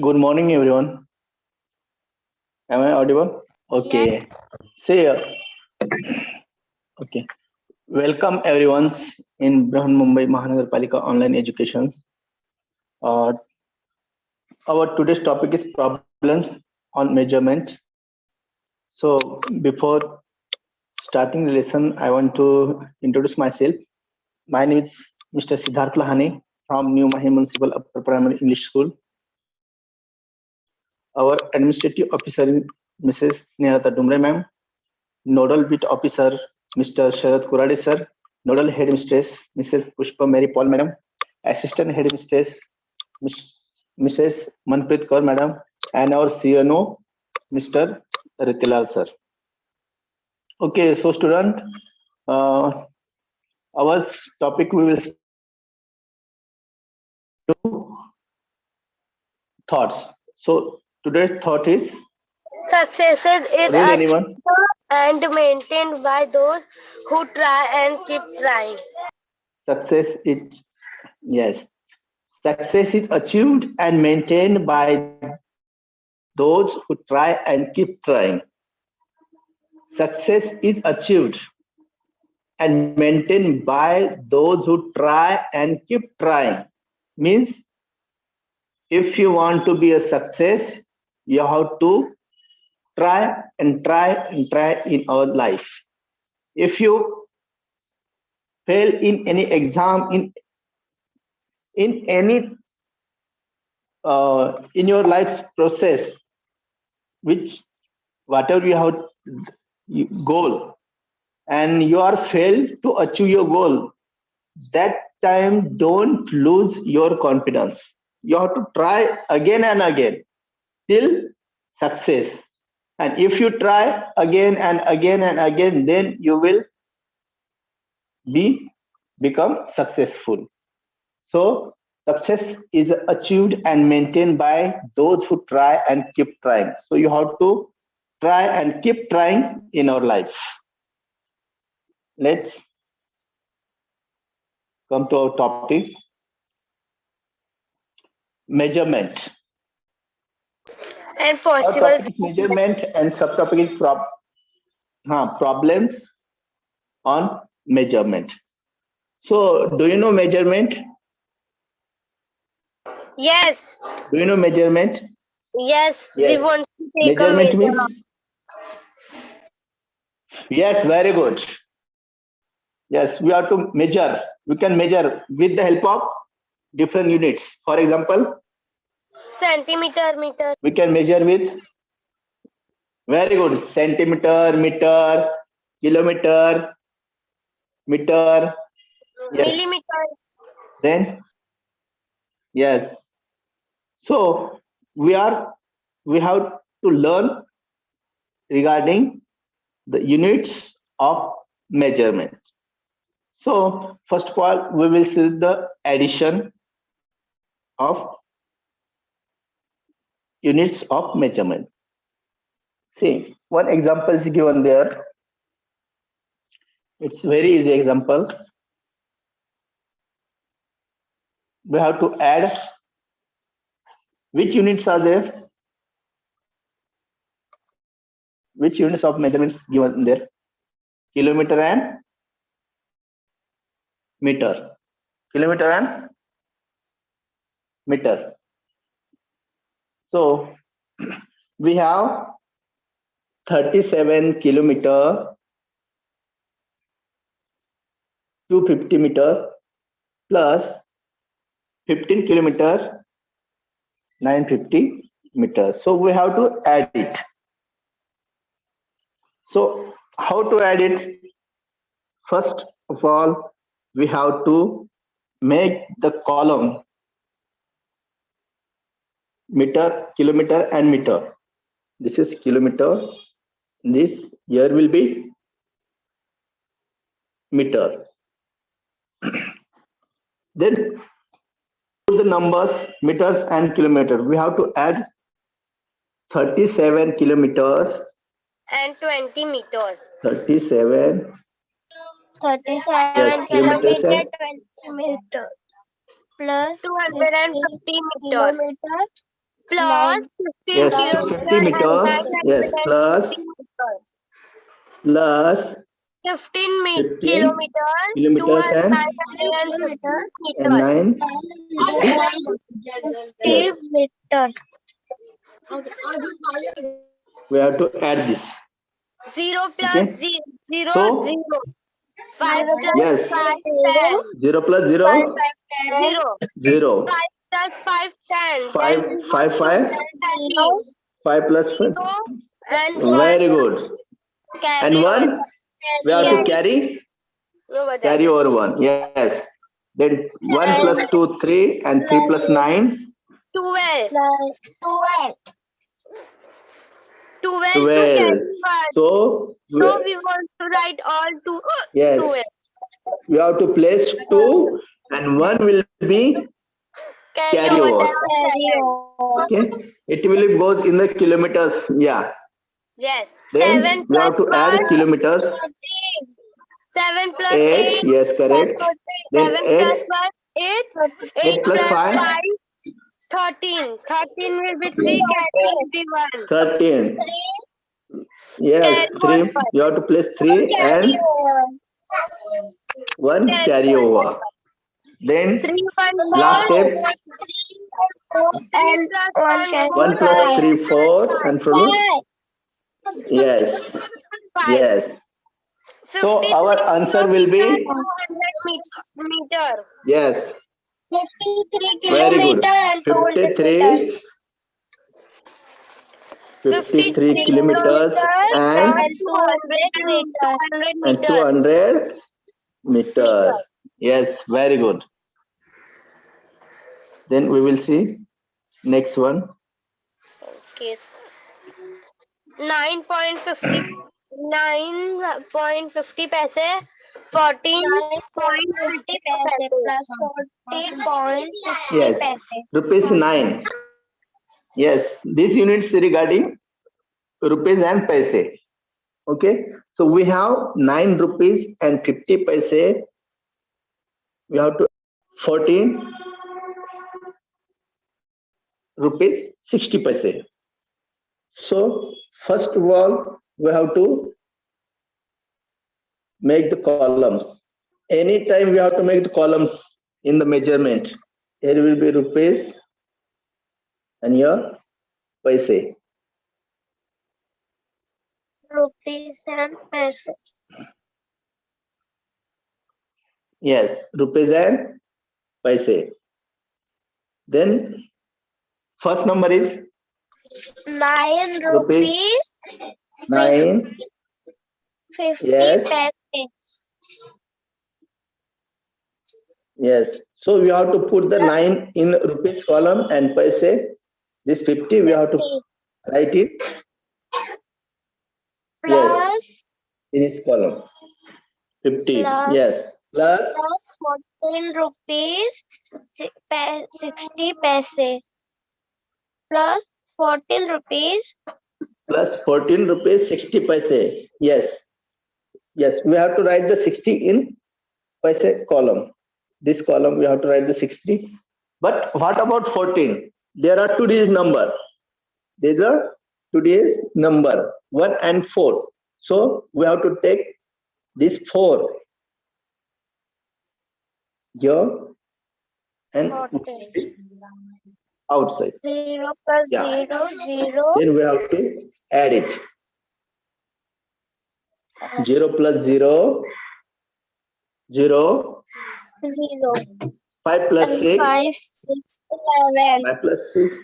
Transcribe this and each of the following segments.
Good morning, everyone. Am I audible? Yes. Okay. See, okay. Welcome, everyone, in Brahan Mumbai Mahanagarpalika Online Education. Uh, our today's topic is problems on measurement. So, before starting the lesson, I want to introduce myself. My name is Mr. Siddharth Lahane from New Mahi Municipal Upper Primary English School. Our administrative officer is Mrs. Snehata Dumre ma'am. Nodal Bit Officer, Mr. Sharad Kurade sir, Nodal Headmistress, Mrs. Pushpa Mary Paul madam, Assistant Headmistress, Mrs. Manpreet Kaur madam, and our CNO, Mr. Ritilal sir. Okay, so student, uh, our topic we will do thoughts. So today's thought is Success is read achieved anyone. and maintained by those who try and keep trying. Success is yes. Success is achieved and maintained by those who try and keep trying. Success is achieved and maintained by those who try and keep trying. Means if you want to be a success, you have to try and try and try in our life. If you fail in any exam, in any in your life process, which whatever you have goal, and you are failed to achieve your goal, that time don't lose your confidence. You have to try again and again till success. And if you try again and again and again, then you will be become successful. So success is achieved and maintained by those who try and keep trying. So you have to try and keep trying in our life. Let's come to our topic, measurement. And Our possible. topic is measurement and subtopic is problems on measurement. So, do you know measurement? Yes. Do you know measurement? Yes. We Yes. want to take a Measurement measure means of. yes, very good. Yes, we have to measure. We can measure with the help of different units. For example, Centimeter, meter, we can measure with very good centimeter, meter, kilometer, meter. Yes. millimeter. Then yes. So we have to learn regarding the units of measurement. So first of all, we will see the addition of units of measurement. See, one example is given there. It's very easy example. We have to add which units are there, which units of measurements given there, kilometer and meter, kilometer and meter. So we have 37 kilometer, 250 meter plus 15 kilometer, 950 meters. So we have to add it. So how to add it? First of all, we have to make the column meter, kilometer and meter. This is kilometer. This here will be meter. Then put the numbers meters and kilometer. We have to add 37 kilometers, And 20 meters. 37 yes 37 kilometers kilometer, and 20 meter. Plus 250 meter. plus 15 Yes, kilometers 50 and meter. 950 Yes, plus meters. 15 15 kilometers, 2 kilometers and 550 and meters. 950. 50 Yes, meters. we have to add this. 0 plus Okay. 0, 0, So 0. 5 plus yes, 5, 10. 0 plus 0, 0. 0. 5 plus 5, 10. 10 5, plus 5, 5, 30. 5 plus 5. 0 and 1 Very good. carry And over. 1, we have to carry No, but carry over 1. Yes. Then 1 plus and 2, 3, and 3 plus 9, 12. 12 to 12. carry one. So, So we want to write all two. yes, 12. we have to place 2 and 1 will be Carry carry over over. that. Okay. It will goes in the kilometers. Yeah. Yes. Then 7 we plus have to 1. add kilometers. 7 plus 8. 8. Yes, correct. Then 7 plus 8. 1. 8. 8 8 plus plus 5. 5. 13. 13 will be 3. Carry will be 1. 13. Yes, Carry 3. You have to place 3 and 1 carry over. Then 3 1 last 4. step, And plus 1 1 plus 3, 4, and follow. Yes, 5. yes. So 53 our answer will be 200 meter. yes, 53 very good. kilometer and 200 meters. 53 kilometers and 200 meters. 200 meter. Yes, very good. Then we will see next one. Okay. 9.50 paise, 14.50 paise plus 40.60 Yes, paise. rupees 9. Yes, this units regarding rupees and paise. Okay, so we have 9 rupees and 50 paise. We have to 14 rupees 60 paise. So first of all, we have to make the columns. Anytime we have to make the columns in the measurement. Here will be rupees and here paise. Rupees and paise. Yes, rupees and paise. Then first number is 9 rupees rupees 9. 50 Yes, paise. yes. So we have to put the 9 in rupees column and paise. This 50 we have to write it. Yes, Plus in this column. 50. Plus. Yes. Plus 14 rupees 60 paise. Plus 14 rupees. plus 14 rupees 60 paise. Yes. Yes. We have to write the 60 in paise column. This column we have to write the 60. But what about 14? There are 2 digit number. These are 2 digit number 1 and 4. So we have to take this 4 here and put it outside. 0 plus Yeah. 0, 0. Then we have to add it. 0 plus 0, 0. 0. 5 plus And 6. 5, 6, 11. 5 plus 6.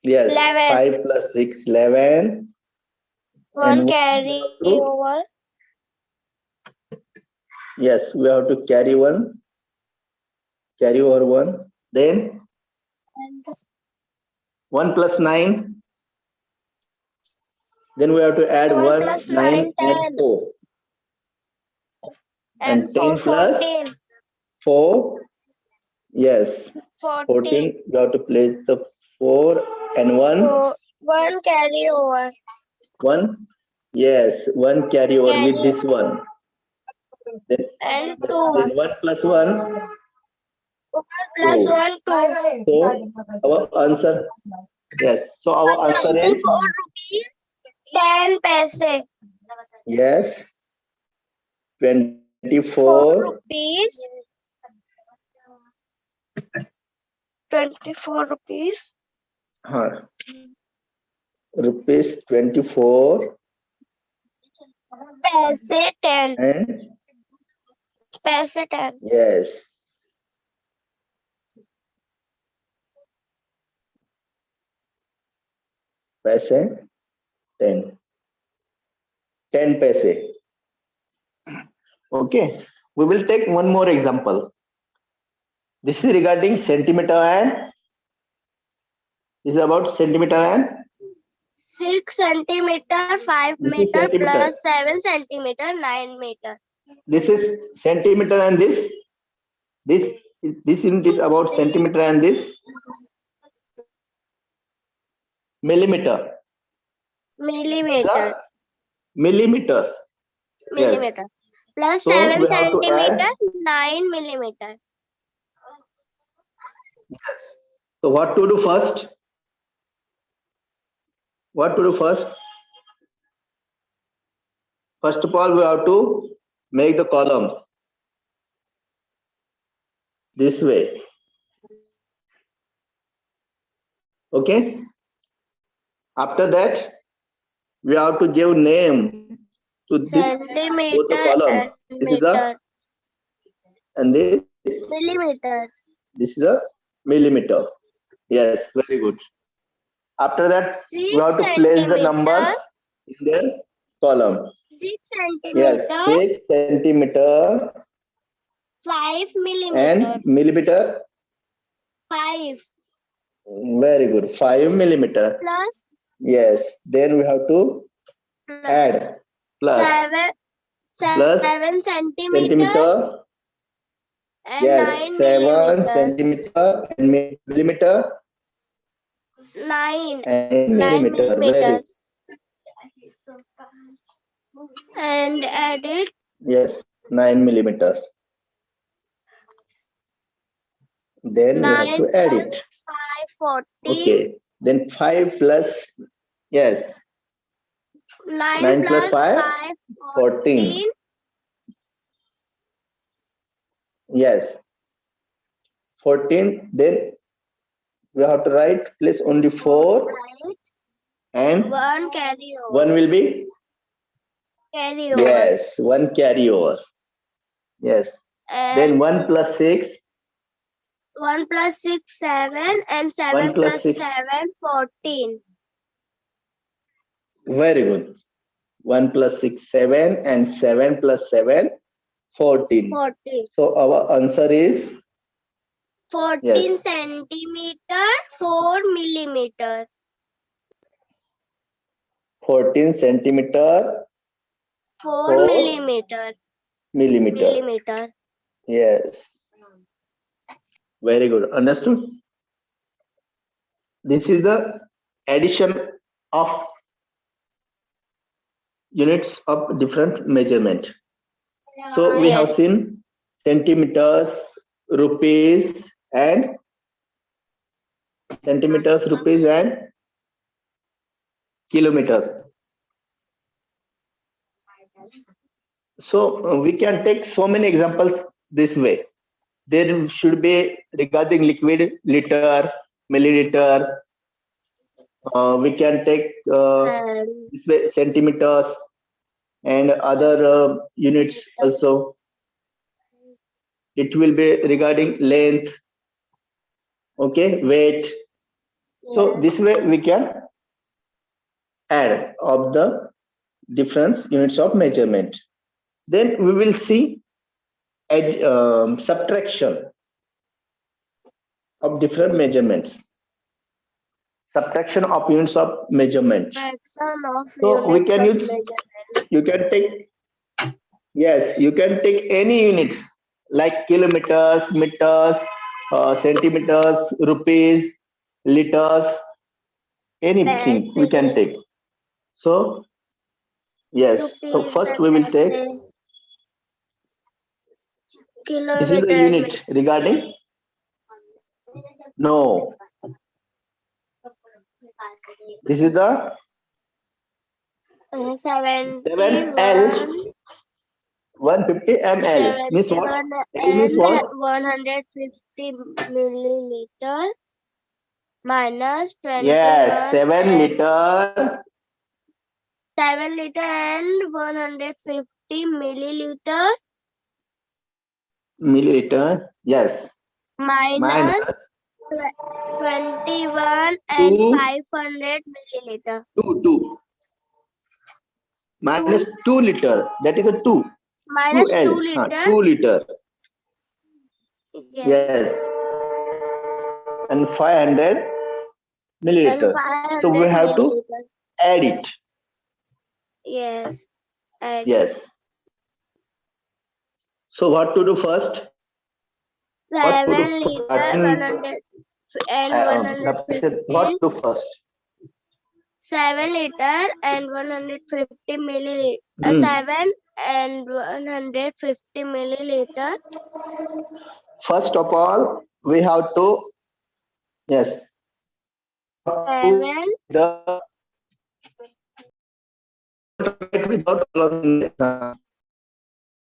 Yes. 11. 5 plus 6, 11. 1 And carry two. over. Yes, we have to carry one. Carry over 1. Then And 1 plus 9. Then we have to add 1 1, plus 9, 9, 10. and 4. And 10 plus 14. 4. Yes. 14. You have to place the 4 and 1. 1 carry over. 1. Yes. 1 carry over with this one. Then, And 2. then 1 plus 1. plus 2. 1, 2. So our answer, yes. So our answer is 24 rupees 10 paise. yes, 4 24. rupees 24 rupees Rupees 24 paise 10 and paise 10. yes, paise 10. 10 paise. Okay, we will take one more example. This is regarding centimeter and this is about centimeter and 6 centimeter 5 this is meter centimeter. plus 7 centimeter 9 meter. This is centimeter and this this unit is about centimeter and this millimeter. Millimeter. The millimeter. Yes. Millimeter. Plus So 7 we have to centimeter add. 9 millimeter. So what to do first? What to do first? First of all, we have to make the columns this way. Okay. After that, we have to give name to this both the Centimeter column. and This is meter. a and this Millimeter. this is a millimeter. Yes, very good. After that, 6 we have to place the numbers centimeter. in their column. 6 Yes, centimeter. 6 centimeter 5 millimeter. and millimeter. 5 Very good. 5 millimeter. plus Yes. Then we have to add plus 7 centimeter centimeter. and Yes, 9 7 millimeter. centimeter and millimeter 9 and 9 millimeter. Very millimeter. And add it. yes, 9 millimeters. Then we have 9 to add plus it. 5 14. Okay. Then 5 plus yes, 9 9 plus plus 5 5 14. 14. Yes, 14. Then we have to write place only 4 Right. and 1 carry over. 1 will be Carry over. yes, 1 carry over. Yes. Then And 1 plus 6. 1 plus 6 7 and 7 1 plus plus 6. 7 14. Very good. 1 plus 6 7 and 7 plus 7 14. 14. So our answer is 14 yes, centimeter 4 millimeter. 14 centimeter 4 4 millimeter. millimeter. Millimeter. Yes. Very good. Understood? This is the addition of units of different measurement. So we have Yes. seen centimeters, rupees, and centimeters, rupees, and kilometers. So we can take so many examples this way. There should be regarding liquid, liter, milliliter. We can take And this way, centimeters and other units also. It will be regarding length, okay, weight. So this way we can add of the different units of measurement. Then we will see subtraction of different measurements. Subtraction of units of measurement. fraction of So we units can of use, measurement. you can take, yes, you can take any units like kilometers, meters, centimeters, rupees, liters, anything we can Paise, take. So yes, so rupees first and we will take, paise, this is the kilometer and unit regarding No. This is the 71 150 ml. Means what? 71 L means and what? 150 milliliter minus 21 Yes, 7 and liter. 7 liter and 150 milliliter Milliliter. Yes. minus Minus 21 and 2, 500 milliliter. 2. Minus 2 liter. That is a 2. Minus 2 2L. liter. 2 liter. Yes. Yes. And 500 And milliliter. 500 So we have to milliliter. add it. Yes. And Yes. So what to do first? 7 What to do? liter, Starting 100 and subtraction. 150. What to do first? 7 liter and 150 milliliter. Hmm. 7 and 150 milliliter. First of all, we have to, yes, 7 the without columns.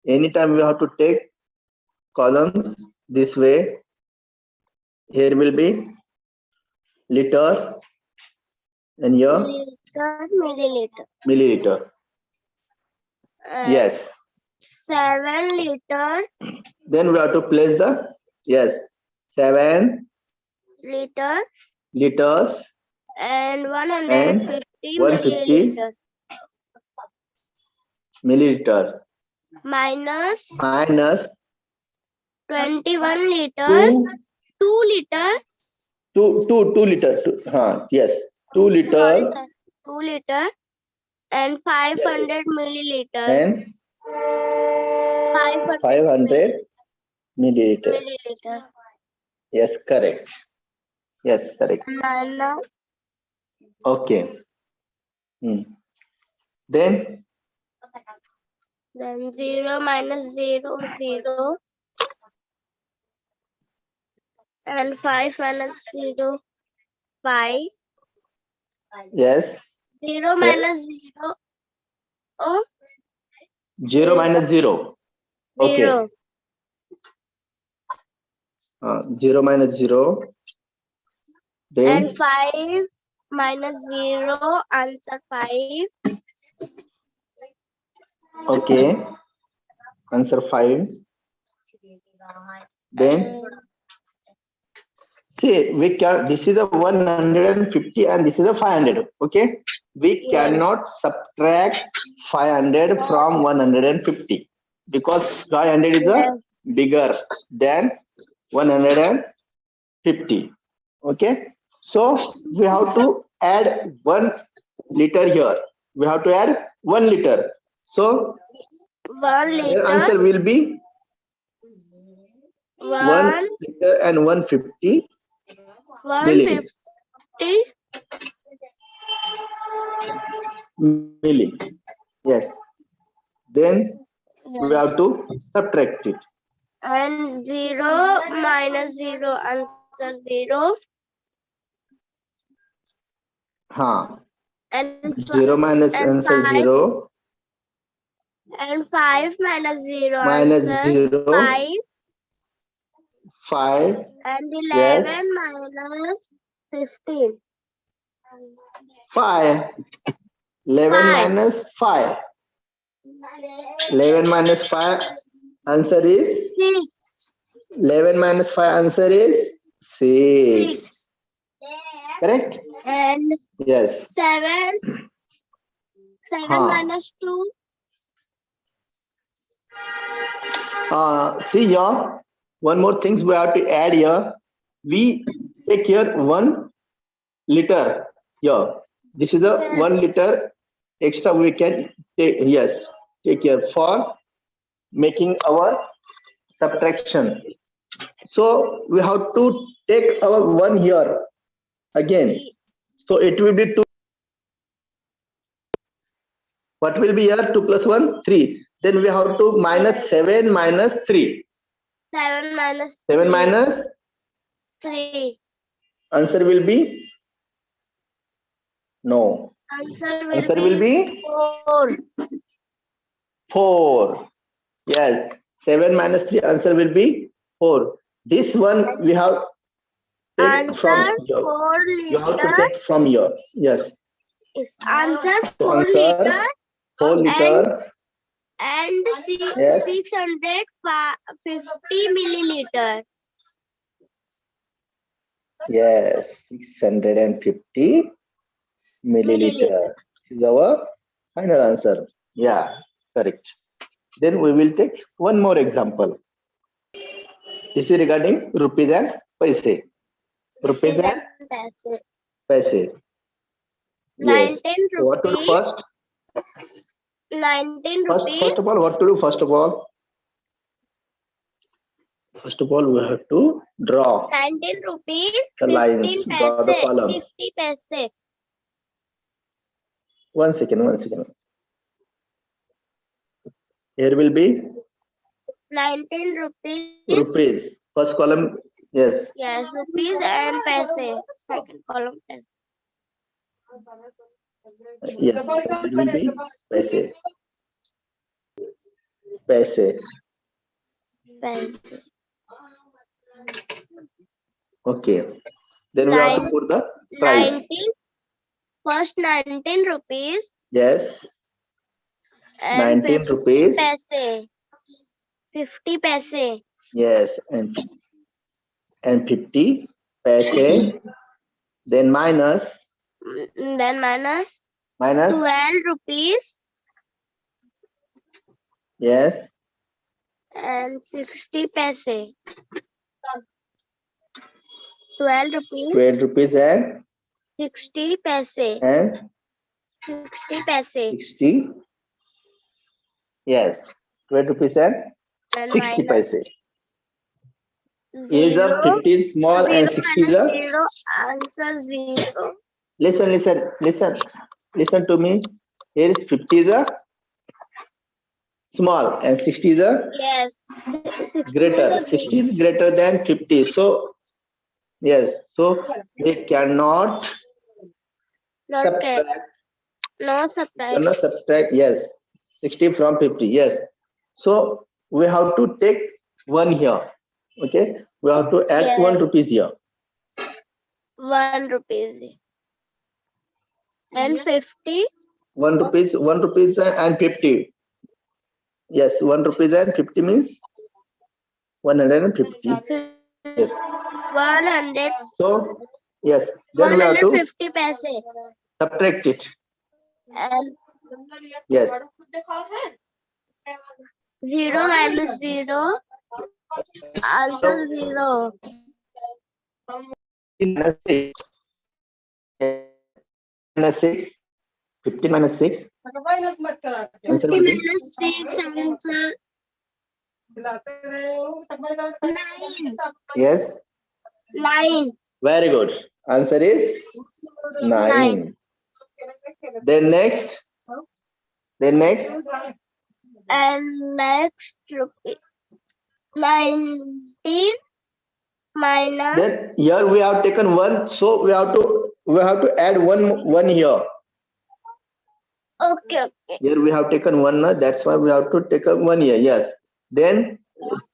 Anytime we have to take columns this way. Here will be liter and here liter milliliter. milliliter. Yes. 7 liter Then we have to place the, yes, 7 liter liters and and 150 150 milliliter milliliter minus minus 21 liter, 2 liter. 2 liter. Yes, 2 Sorry, liter sir. 2 liter and 500 milliliter. and 500 milliliter. milliliter. Yes, correct. Yes, correct. Minus Okay. Then 0 minus 0, 0 and 5 minus 0, 5. yes, 0 minus 0, oh, 0 is minus 0. Okay. 0. 0 minus 0. Then And 5 minus 0, answer 5. okay, answer 5. Then see, we can. This is a 150 and this is a 500. Okay, we Yes. cannot subtract 500 from 150 because 500 is a bigger than 150. Okay, so we have to add 1 liter here. We have to add 1 liter. So 1 the liter, answer will be 1 liter and 150 150 milli. Yes. Then we have to subtract it. and 0 minus 0, answer 0. And 0 minus and answer 5 0 and 5 minus 0, minus answer 0 5. 5. And 11 Yes. minus 15. 5. 11 5. minus 5. 11 minus 5 answer is 6. 11 minus 5 answer is 6. Correct? And Yes. 7 minus 2. See here, one more things we have to add here. We take here 1 liter here. This is a Yes. 1 liter extra we can take. Yes, take here for making our subtraction. So we have to take our 1 here again. So it will be 2. What will be here? 2 plus 1, 3. Then we have to minus Yes. 7 minus 3. 7 minus 7 3. minus 3. Answer will be no. Answer will be 4. 4. Yes. 7 minus 3. Answer will be 4. This one we have take from Answer your. 4 You have to liter. take from your. Yes. Is answer So 4 answer liter 4 liter. and Yes. 650 milliliter. Yes. 650 milliliter is our final answer. Yeah. Correct. Then we will take one more example. This is regarding rupees and paise. Rupees and paise. Yes. 19 So what to do rupees. first? 19 First rupees. of all, what to do? First of all, we have to draw 19 rupees. the 15 lines, draw the paise. column. 50 paise. One second. Here will be 19 rupees. rupees. First column, yes. Yes, rupees and paise. Second column paise. Yes. Here will be paise. Paise. Paise. Okay. Then we have to put the price. 19. First 19 rupees. Yes. And 19 50 rupees. paise. 50 paise. Yes. And 50 paise. Then minus 12 rupees yes, and 60 paise. 12 rupees 12 rupees and 60 paise. 60 paise 60. Yes, 12 rupees and and 60 minus paise. Is 0. a 50 is small 0 and 60 is minus a. 0. Answer 0. Listen to me. Here is 50 is a small and 60 is a Yes. 60 greater. is a 60 big. is greater than 50. So yes, so they cannot Not subtract. No subtract. Cannot subtract. Yes, 60 from 50. Yes. So we have to take one here. Okay, we have to add Yes. 1 rupees here. 1 rupees and 50. 1 rupees and 50. Yes, 1 rupees and 50 means 150. Yes. 100. So yes, then we have to 150 paise. subtract it. And Yes. 0 minus 0. Answer 0. 15 minus 6. Minus 6. 15 minus 6. 50 minus 6. Answer 9. Yes. 9. Very good. Answer is 9. Then next. And next rupee 19 minus. Then here we have taken 1, so we have to add one here. Okay. Here we have taken 1, that's why we have to take a 1 here. Yes. Then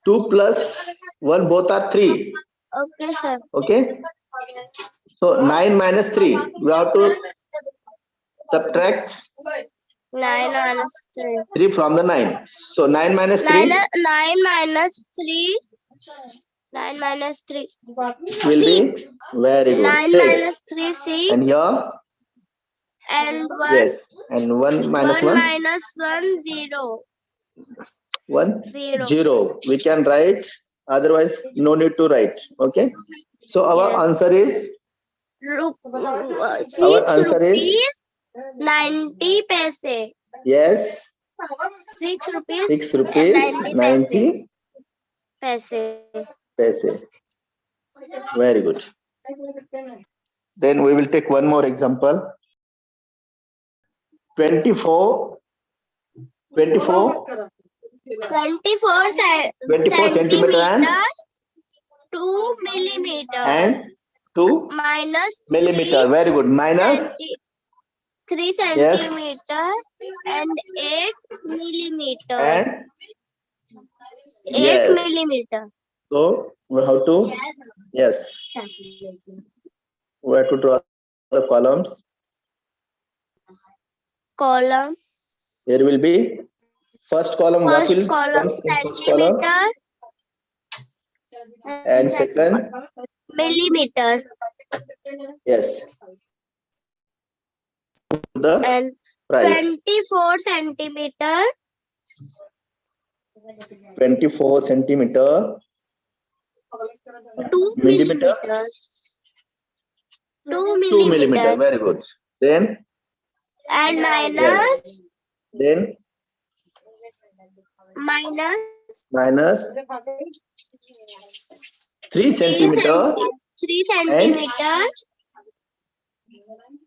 2 plus 1 both are 3. Okay, sir. Okay. So 9 minus 3. We have to subtract 9 minus 3. 3 from the 9. So 9 minus 3 9 minus 3. 9 minus 3. will be very good. 9 6. minus 3, 6. And here, And 1. yes. And 1 minus 1. Minus 1, 0. 1, 0. We can write, otherwise no need to write. Okay. So our answer is 6 rupees 90 paise. Yes. 6 rupees 6 rupees 90 paise. paise. Very good. Then we will take one more example. 24 centimeter and 2 millimeter and 2 minus millimeter. 3 Very good. Minus. 3 Yes. centimeter and 8 millimeter. And 8 yes. millimeter. So we have to, yes, we have to draw the columns. Column. Here will be first column. What First will column come in first column? centimeter And second, millimeter. yes, the And price. 24 centimeter. 24 centimeter. 2 Millimeter. millimeter. 2 2 millimeter. millimeter. Very good. Then, And yes. minus Then minus 3 centimeter 3 and centimeter.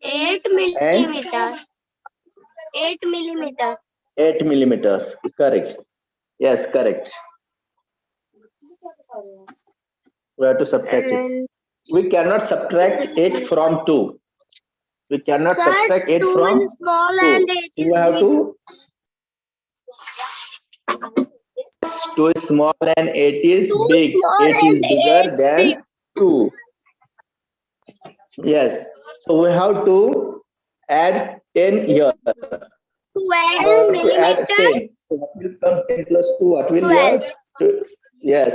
8 millimeter. 8 millimeter. 8 millimeters. Correct. Yes, correct. We have to subtract it. And We cannot subtract 8 from 2. We cannot sir, subtract 8 2 from is small 2. and 8 We is have big. to 2 is small and 8 is 2 big. small 8 is and bigger 8 than big. 2. Yes. So we have to add 10 here. 12 To add millimeter. 10. So what will come 10 plus 2? What will 12. here? Yes.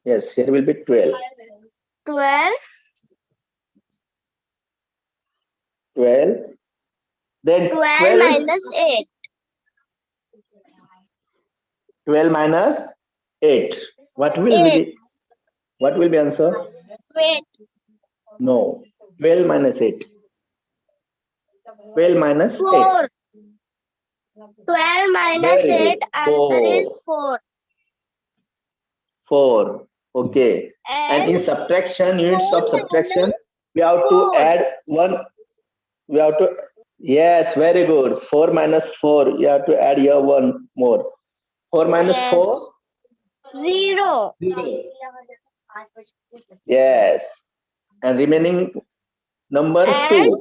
Yes, here will be 12. 12. 12. Then 12 12 minus 8. 12 minus 8. What will 8. be? What will be answer? Wait. No. 12 minus 8. 12 minus 8. 4. 12 minus Very 8. good. Answer 4. is 4. 4. Okay. And in And subtraction, units 4 of subtraction, minus we have to 4. add 1. We have to, yes, very good. 4 minus 4. You have to add here 1 more. 4 minus Yes. 4. 0. 0. Yes. And remaining number And 2.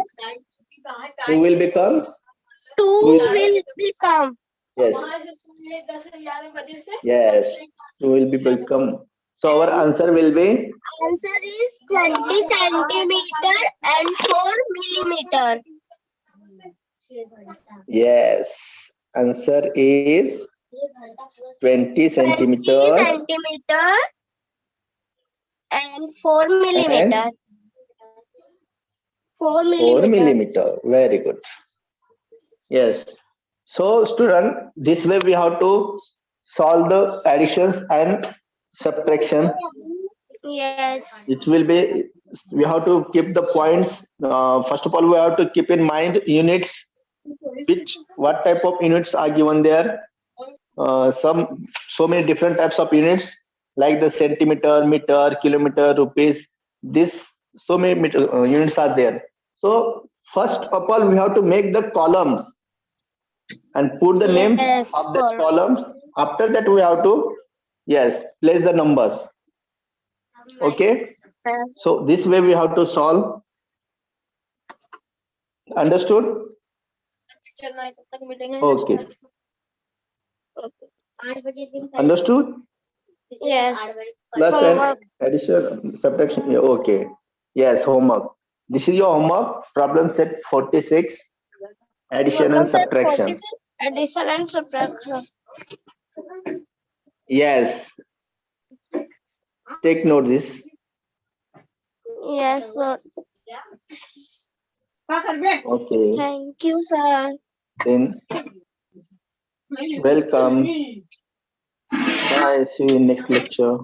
2 will become? 2 will will become. Yes. Yes. 2 will be become. So our answer will be? Answer is 20 centimeter and 4 millimeter. Yes. Answer is 20 centimeter centimeter and 4 millimeter. and 4 4 millimeter. millimeter. Very good. Yes. So student, this way we have to solve the additions and subtraction. Yes. It will be, we have to keep the points. First of all, we have to keep in mind units, what type of units are given there. So many different types of units like the centimeter, meter, kilometer, rupees. This so many units are there. So first of all, we have to make the columns and put the names Yes. of the columns. After that, we have to, yes, place the numbers. Okay. Yes. So this way we have to solve. Understood? Okay. Understood? Yes. Plus Homework. and addition, subtraction. Yeah, okay. Yes, homework. This is your homework. Problem set 46. Addition Problem and set subtraction. 46. Addition and subtraction. Yes. Take note this. Yes, sir. Okay. Thank you, sir. Then welcome. Bye. See you in next lecture.